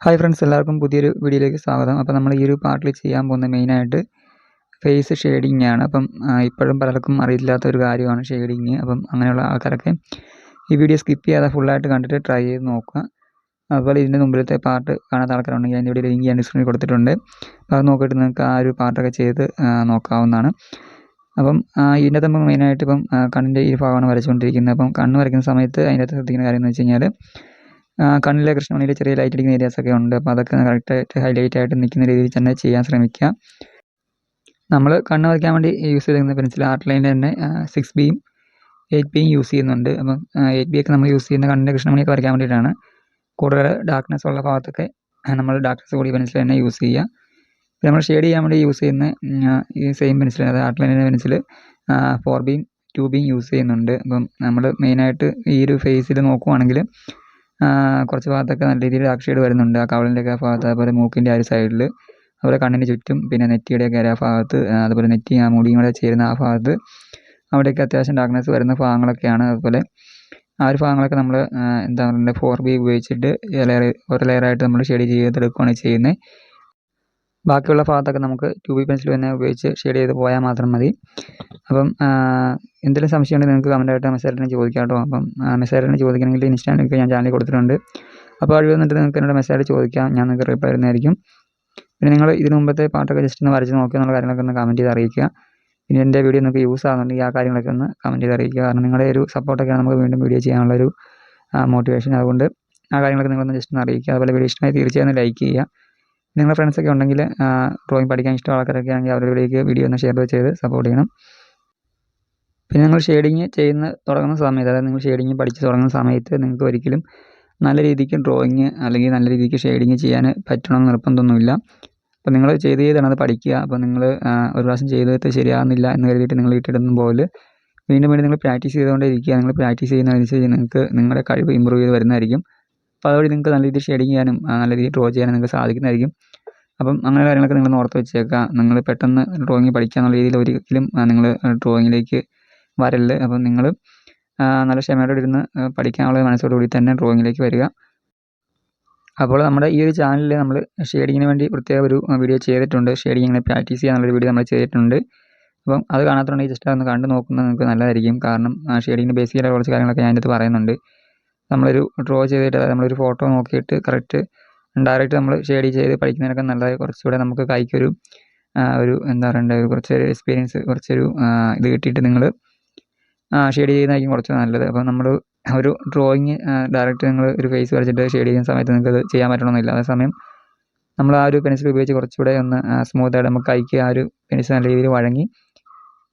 Hi friends, എല്ലാവർക്കും പുതിയൊരു വീഡിയോയിലേക്ക് സ്വാഗതം. അപ്പോൾ നമ്മൾ ഈ ഒരു പാർട്ടിൽ ചെയ്യാൻ പോകുന്ന മെയിനായിട്ട് ഫേസ് ഷെയ്ഡിങ് ആണ്. അപ്പം ഇപ്പോഴും പലർക്കും അറിയില്ലാത്ത ഒരു കാര്യമാണ് ഷെയ്ഡിങ്. അപ്പം അങ്ങനെയുള്ള ആൾക്കാരൊക്കെ ഈ വീഡിയോ സ്കിപ്പ് ചെയ്യാതെ ഫുള്ളായിട്ട് കണ്ടിട്ട് ട്രൈ ചെയ്ത് നോക്കുക. അതുപോലെ ഇതിൻ്റെ മുമ്പിലത്തെ പാർട്ട് കാണാത്ത ആൾക്കാരുണ്ടെങ്കിൽ അതിൻ്റെ ഇവിടെ ലിങ്ക് ഞാൻ ഡിസ്ക്രിപ്ഷനിൽ കൊടുത്തിട്ടുണ്ട്. അപ്പോൾ അത് നോക്കിയിട്ട് നിങ്ങൾക്ക് ആ ഒരു പാർട്ടൊക്കെ ചെയ്ത് നോക്കാവുന്നതാണ്. അപ്പം ഇതിൻ്റെ നമ്മൾ മെയിനായിട്ട് ഇപ്പം കണ്ണിൻ്റെ ഈ ഭാഗമാണ് വരച്ചുകൊണ്ടിരിക്കുന്നത്. അപ്പം കണ്ണ് വരയ്ക്കുന്ന സമയത്ത് അതിൻ്റെ അകത്ത് ശ്രദ്ധിക്കുന്ന കാര്യം എന്ന് വെച്ച് കഴിഞ്ഞാൽ കണ്ണിലെ കൃഷ്ണമണിയിൽ ചെറിയ ലൈറ്റ് അടിക്കുന്ന ഏരിയാസൊക്കെ ഉണ്ട്. അപ്പോൾ അതൊക്കെ കറക്റ്റായിട്ട് ഹൈലൈറ്റ് ആയിട്ട് നിൽക്കുന്ന രീതിയിൽ തന്നെ ചെയ്യാൻ ശ്രമിക്കുക. നമ്മൾ കണ്ണ് വരയ്ക്കാൻ വേണ്ടി യൂസ് ചെയ്തിരിക്കുന്ന പെൻസിൽ ആർട്ട് ലൈനിൻ്റെ തന്നെ 6Bയും 8Bയും യൂസ് ചെയ്യുന്നുണ്ട്. അപ്പം 8B ഒക്കെ നമ്മൾ യൂസ് ചെയ്യുന്ന കണ്ണിൻ്റെ കൃഷ്ണമണിയൊക്കെ വരയ്ക്കാൻ വേണ്ടിയിട്ടാണ്. കൂടുതൽ ഡാർക്ക്നെസ് ഉള്ള ഭാഗത്തൊക്കെ നമ്മൾ ഡാർക്ക്നെസ് കൂടിയ പെൻസിൽ തന്നെ യൂസ് ചെയ്യുക. പിന്നെ നമ്മൾ ഷെയ്ഡ് ചെയ്യാൻ വേണ്ടി യൂസ് ചെയ്യുന്ന ഈ സെയിം പെൻസിൽ, അതായത് ആർട്ട് ലൈനിൻ്റെ പെൻസിൽ 4Bയും 2Bയും യൂസ് ചെയ്യുന്നുണ്ട്. അപ്പം നമ്മൾ മെയിനായിട്ട് ഈ ഒരു ഫേസിൽ നോക്കുവാണെങ്കിൽ കുറച്ച് ഭാഗത്തൊക്കെ നല്ല രീതിയിൽ ഡാർക്ക് ഷെയ്ഡ് വരുന്നുണ്ട്. ആ കവളിൻ്റെയൊക്കെ ഭാഗത്ത്, അതുപോലെ മൂക്കിൻ്റെ ആ ഒരു സൈഡിൽ, അതുപോലെ കണ്ണിന് ചുറ്റും, പിന്നെ നെറ്റിയുടെയൊക്കെ ആ ഭാഗത്ത്, അതുപോലെ നെറ്റി ആ മുടിയും കൂടെ ചേരുന്ന ആ ഭാഗത്ത്, അവിടെയൊക്കെ അത്യാവശ്യം ഡാർക്ക്നെസ് വരുന്ന ഭാഗങ്ങളൊക്കെയാണ്. അതുപോലെ ആ ഒരു ഭാഗങ്ങളൊക്കെ നമ്മൾ എന്താ പറയുക 4B ഉപയോഗിച്ചിട്ട് ഒരു ലെയറായിട്ട് നമ്മൾ ഷെയ്ഡ് ചെയ്തെടുക്കുകയാണ് ചെയ്യുന്നത്. ബാക്കിയുള്ള ഭാഗത്തൊക്കെ നമുക്ക് 2B പെൻസിൽ തന്നെ ഉപയോഗിച്ച് ഷെയ്ഡ് ചെയ്ത് പോയാൽ മാത്രം മതി. അപ്പം എന്തെങ്കിലും സംശയം ഉണ്ടെങ്കിൽ നിങ്ങൾക്ക് കമൻറ്റായിട്ട് മെസ്സേജിന് ചോദിക്കാം കേട്ടോ. അപ്പം മെസ്സേജിന് ചോദിക്കണമെങ്കിൽ ഇൻസ്റ്റാഗ്രാമിലൊക്കെ ഞാൻ ചാനലിൽ കൊടുത്തിട്ടുണ്ട്. അപ്പോൾ അത് വന്നിട്ട് നിങ്ങൾക്ക് എന്നോട് മെസ്സേജ് ചോദിക്കാം, ഞാൻ നിങ്ങൾക്ക് റിപ്ലൈ തരുന്നതായിരിക്കും. പിന്നെ നിങ്ങൾ ഇതിന് മുമ്പത്തെ പാട്ടൊക്കെ ജസ്റ്റ് ഒന്ന് വരച്ച് നോക്കുക എന്നുള്ള കാര്യങ്ങളൊക്കെ ഒന്ന് കമൻറ്റ് ചെയ്ത് അറിയിക്കുക. പിന്നെ എൻ്റെ വീഡിയോ നിങ്ങൾക്ക് യൂസ് ആകുന്നുണ്ടെങ്കിൽ ആ കാര്യങ്ങളൊക്കെ ഒന്ന് കമൻറ്റ് ചെയ്ത് അറിയിക്കുക. കാരണം നിങ്ങളുടെ ഒരു സപ്പോർട്ടൊക്കെയാണ് നമുക്ക് വീണ്ടും വീഡിയോ ചെയ്യാനുള്ളൊരു മോട്ടിവേഷൻ. അതുകൊണ്ട് ആ കാര്യങ്ങളൊക്കെ നിങ്ങളൊന്ന് ജസ്റ്റ് ഒന്ന് അറിയിക്കുക. അതുപോലെ വീഡിയോ ഇഷ്ടമായി തീർച്ചയായും ലൈക്ക് ചെയ്യുക. നിങ്ങളുടെ ഫ്രണ്ട്സൊക്കെ ഉണ്ടെങ്കിൽ ഡ്രോയിങ് പഠിക്കാൻ ഇഷ്ടമുള്ള ആൾക്കാരൊക്കെ ആണെങ്കിൽ അവരുടെ വീഡിയോ ഒന്ന് ഷെയർ ചെയ്ത് സപ്പോർട്ട് ചെയ്യണം. പിന്നെ നിങ്ങൾ ഷെയ്ഡിങ് തുടങ്ങുന്ന സമയത്ത്, അതായത് നിങ്ങൾ ഷെയ്ഡിങ് പഠിച്ച് തുടങ്ങുന്ന സമയത്ത് നിങ്ങൾക്ക് ഒരിക്കലും നല്ല രീതിക്ക് ഡ്രോയിങ് അല്ലെങ്കിൽ നല്ല രീതിക്ക് ഷെയ്ഡിങ് ചെയ്യാൻ പറ്റണമെന്ന് നിർബന്ധമൊന്നുമില്ല. അപ്പോൾ നിങ്ങൾ ചെയ്താണ് അത് പഠിക്കുക. അപ്പോൾ നിങ്ങൾ ഒരു പ്രാവശ്യം ചെയ്തിട്ട് ശരിയാകുന്നില്ല എന്ന് കരുതിയിട്ട് നിങ്ങൾ ഇട്ടിടുന്ന പോലെ വീണ്ടും നിങ്ങൾ പ്രാക്ടീസ് ചെയ്തുകൊണ്ടേ ഇരിക്കുക. നിങ്ങൾ പ്രാക്ടീസ് ചെയ്യുന്നതനുസരിച്ച് നിങ്ങൾക്ക് നിങ്ങളുടെ കഴിവ് ഇമ്പ്രൂവ് ചെയ്ത് വരുന്നതായിരിക്കും. അപ്പോൾ അതുവഴി നിങ്ങൾക്ക് നല്ല രീതിയിൽ ഷെയ്ഡിങ് ചെയ്യാനും നല്ല രീതിയിൽ ഡ്രോ ചെയ്യാനും നിങ്ങൾക്ക് സാധിക്കുന്നതായിരിക്കും. അപ്പം അങ്ങനെ കാര്യങ്ങളൊക്കെ നിങ്ങൾ ഓർത്ത് വെച്ചേക്കുക. നിങ്ങൾ പെട്ടെന്ന് ഡ്രോയിങ് പഠിക്കുക എന്നുള്ള രീതിയിൽ ഒരിക്കലും നിങ്ങൾ ഡ്രോയിങ്ങിലേക്ക് വരല്. അപ്പം നിങ്ങൾ നല്ല ക്ഷമയോടെ ഇരുന്ന് പഠിക്കാനുള്ള മനസ്സോടുകൂടി തന്നെ ഡ്രോയിങ്ങിലേക്ക് വരിക. അപ്പോൾ നമ്മുടെ ഈ ഒരു ചാനലിൽ നമ്മൾ ഷെയ്ഡിങ്ങിന് വേണ്ടി പ്രത്യേക ഒരു വീഡിയോ ചെയ്തിട്ടുണ്ട്. ഷെയ്ഡിങ് എങ്ങനെ പ്രാക്ടീസ് ചെയ്യാനുള്ളൊരു വീഡിയോ നമ്മൾ ചെയ്തിട്ടുണ്ട്. അപ്പം അത് കാണാത്തുണ്ടെങ്കിൽ ജസ്റ്റ് അതൊന്ന് കണ്ടു നോക്കുന്നത് നിങ്ങൾക്ക് നല്ലതായിരിക്കും. കാരണം ഷെയ്ഡിങ്ങിൻ്റെ ബേസിക്കായിട്ട് കുറച്ച് കാര്യങ്ങളൊക്കെ ഞാൻ അതിനകത്ത് പറയുന്നുണ്ട്. നമ്മളൊരു ഡ്രോ ചെയ്തിട്ട്, അതായത് നമ്മളൊരു ഫോട്ടോ നോക്കിയിട്ട് കറക്റ്റ് ഡയറക്റ്റ് നമ്മൾ ഷെയ്ഡ് ചെയ്ത് പഠിക്കുന്നതിനൊക്കെ നല്ലതായി കുറച്ചുകൂടെ നമുക്ക് കൈക്കൊരു എന്താ പറയണ്ടത്, കുറച്ചൊരു എക്സ്പീരിയൻസ്, കുറച്ചൊരു ഇത് കിട്ടിയിട്ട് നിങ്ങൾ ഷെയ്ഡ് ചെയ്യുന്നതായിരിക്കും കുറച്ച് നല്ലത്. അപ്പോൾ നമ്മൾ ഒരു ഡ്രോയിങ് ഡയറക്റ്റ് നിങ്ങൾ ഒരു ഫേസ് വരച്ചിട്ട് ഷെയ്ഡ് ചെയ്യുന്ന സമയത്ത് നിങ്ങൾക്കത് ചെയ്യാൻ പറ്റണമെന്നില്ല. അതേസമയം നമ്മൾ ആ ഒരു പെൻസിൽ ഉപയോഗിച്ച് കുറച്ചുകൂടെ ഒന്ന് സ്മൂത്തായിട്ട് നമുക്ക് കൈക്ക് ആ ഒരു പെൻസിൽ നല്ല രീതിയിൽ വഴങ്ങി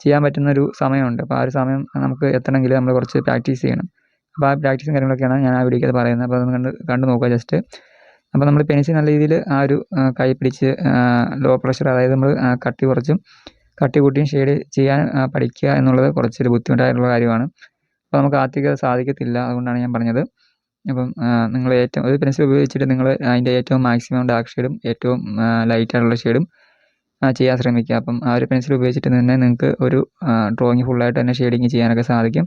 ചെയ്യാൻ പറ്റുന്നൊരു സമയമുണ്ട്. അപ്പോൾ ആ ഒരു സമയം നമുക്ക് എത്തണമെങ്കിൽ നമ്മൾ കുറച്ച് പ്രാക്ടീസ് ചെയ്യണം. അപ്പോൾ ആ പ്രാക്ടീസും കാര്യങ്ങളൊക്കെയാണ് ഞാൻ ആ വീഡിയോയ്ക്ക് അത് പറയുന്നത്. അപ്പോൾ അതൊന്ന് കണ്ടു നോക്കുക ജസ്റ്റ്. അപ്പോൾ നമ്മൾ പെൻസിൽ നല്ല രീതിയിൽ ആ ഒരു കൈ പിടിച്ച് ലോ പ്രഷർ, അതായത് നമ്മൾ കട്ടി കൂട്ടിയും ഷെയ്ഡ് ചെയ്യാൻ പഠിക്കുക എന്നുള്ളത് കുറച്ചൊരു ബുദ്ധിമുട്ടായിട്ടുള്ള കാര്യമാണ്. അപ്പോൾ നമുക്ക് ആദ്യമൊക്കെ അത് സാധിക്കത്തില്ല. അതുകൊണ്ടാണ് ഞാൻ പറഞ്ഞത്. അപ്പം നിങ്ങൾ ഒരു പെൻസിൽ ഉപയോഗിച്ചിട്ട് നിങ്ങൾ അതിൻ്റെ ഏറ്റവും മാക്സിമം ഡാർക്ക് ഷെയ്ഡും ഏറ്റവും ലൈറ്റായിട്ടുള്ള ഷെയ്ഡും ചെയ്യാൻ ശ്രമിക്കുക. അപ്പം ആ ഒരു പെൻസിൽ ഉപയോഗിച്ചിട്ട് തന്നെ നിങ്ങൾക്ക് ഒരു ഡ്രോയിങ് ഫുള്ളായിട്ട് തന്നെ ഷെയ്ഡിങ് ചെയ്യാനൊക്കെ സാധിക്കും.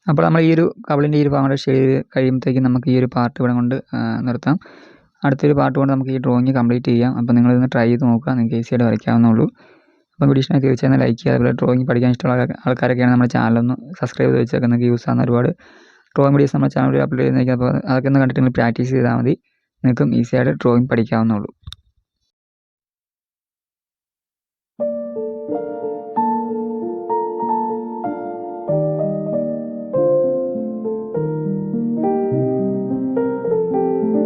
അപ്പോൾ നമ്മൾ ഈ ഒരു കവിളിൻ്റെ ഈ ഒരു ഭാഗം ഷെയ്ഡ് കഴിയുമ്പോഴത്തേക്കും നമുക്ക് ഈ ഒരു പാർട്ട് ഇവിടെ കൊണ്ട് നിർത്താം. അടുത്തൊരു പാർട്ട് കൊണ്ട് നമുക്ക് ഈ ഡ്രോയിങ് കംപ്ലീറ്റ് ചെയ്യാം. അപ്പോൾ നിങ്ങളിതൊന്ന് ട്രൈ ചെയ്ത് നോക്കുക, നിങ്ങൾക്ക് ഈസിയായിട്ട് വരയ്ക്കാവുന്നുള്ളൂ. അപ്പോൾ വീഡിയോ ഇഷ്ടമായി തീർച്ചയായും ലൈക്ക് ചെയ്യുക. അതുപോലെ ഡ്രോയിങ് പഠിക്കാൻ ഇഷ്ടമുള്ള ആൾക്കാരൊക്കെയാണ് നമ്മുടെ ചാനലൊന്ന് സബ്സ്ക്രൈബ് ചെയ്ത് വെച്ചൊക്കെ നിങ്ങൾക്ക് യൂസ് ആകുന്ന ഒരുപാട് ഡ്രോയിങ് വീഡിയോസ് നമ്മുടെ ചാനലിൽ അപ്ലോഡ് ചെയ്യുന്നതായിരിക്കും. അപ്പോൾ അതൊക്കെ ഒന്ന് കണ്ടിട്ട് നിങ്ങൾ പ്രാക്ടീസ് ചെയ്താൽ മതി, നിങ്ങൾക്കും ഈസിയായിട്ട് ഡ്രോയിങ് പഠിക്കാവുന്നുള്ളൂ.